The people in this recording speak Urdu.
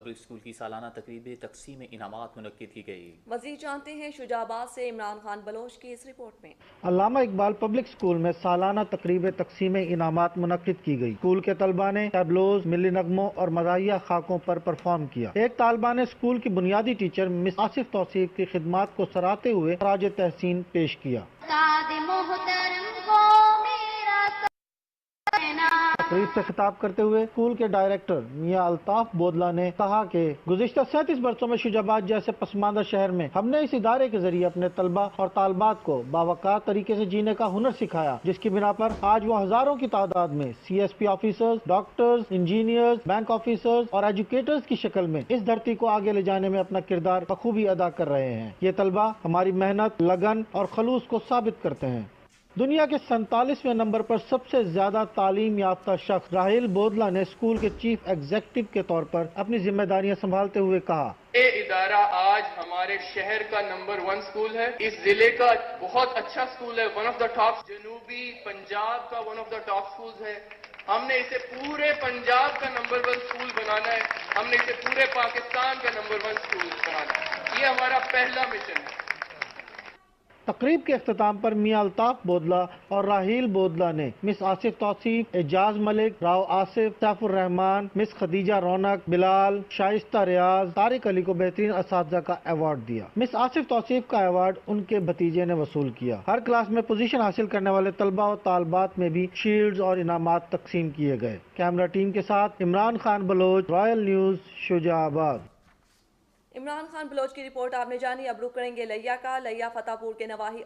پبلک اسکول کی سالانہ تقریب تقسیم انعامات منعقد کی گئی۔ مزید جانتے ہیں شجاع آباد سے عمران خان بلوچ کی اس رپورٹ میں۔ علامہ اقبال پبلک اسکول میں سالانہ تقریب تقسیم انعامات منعقد کی گئی۔ اسکول کے طلبہ نے ٹیبلوز، ملی نغموں اور مزاحیہ خاکوں پر پرفارم کیا۔ ایک طالبہ نے اسکول کی بنیادی ٹیچر مس آصف توصیف کی خدمات کو سراہتے ہوئے خراج تحسین پیش کیا۔ تقریب سے خطاب کرتے ہوئے اسکول کے ڈائریکٹر میاں الطاف بودلہ نے کہا کہ گزشتہ 37 برسوں میں شجاع آباد جیسے پسماندہ شہر میں ہم نے اس ادارے کے ذریعے اپنے طلبہ اور طالبات کو باوقار طریقے سے جینے کا ہنر سکھایا، جس کی بنا پر آج وہ ہزاروں کی تعداد میں CSP officers, doctors, engineers, bank officers اور ایجوکیٹرز کی شکل میں اس دھرتی کو آگے لے جانے میں اپنا کردار بخوبی ادا کر رہے ہیں۔ یہ طلبہ ہماری محنت، لگن اور خلوص کو ثابت کرتے ہیں۔ دنیا کے 47ویں نمبر پر سب سے زیادہ تعلیم یافتہ شخص راہیل بودلہ نے اسکول کے چیف ایگزیکٹو کے طور پر اپنی ذمہ داریاں سنبھالتے ہوئے کہا، یہ ادارہ آج ہمارے شہر کا نمبر 1 اسکول ہے، اس ضلع کا بہت اچھا اسکول ہے، ون آف دا ٹاپ، جنوبی پنجاب کا one of the top schools ہے۔ ہم نے اسے پورے پنجاب کا نمبر 1 اسکول بنانا ہے، ہم نے اسے پورے پاکستان کا نمبر 1 اسکول بنانا ہے، یہ ہمارا پہلا مشن ہے۔ تقریب کے اختتام پر میاں الطاف بودلہ اور راہیل بودلہ نے مس آصف توصیف، اعجاز ملک، راؤ آصف، سیف الرحمان، مس خدیجہ رونق، بلال، شائستہ ریاض، طارق علی کو بہترین اساتذہ کا ایوارڈ دیا۔ مس آصف توصیف کا ایوارڈ ان کے بھتیجے نے وصول کیا۔ ہر کلاس میں پوزیشن حاصل کرنے والے طلبہ و طالبات میں بھی شیلڈز اور انعامات تقسیم کیے گئے۔ کیمرہ ٹیم کے ساتھ عمران خان بلوچ، رائل نیوز، شجاع آباد۔ عمران خان بلوچ کی رپورٹ آپ نے جانی۔ اب رخ کریں گے لیا کا۔ لیا فتح پور کے نواحی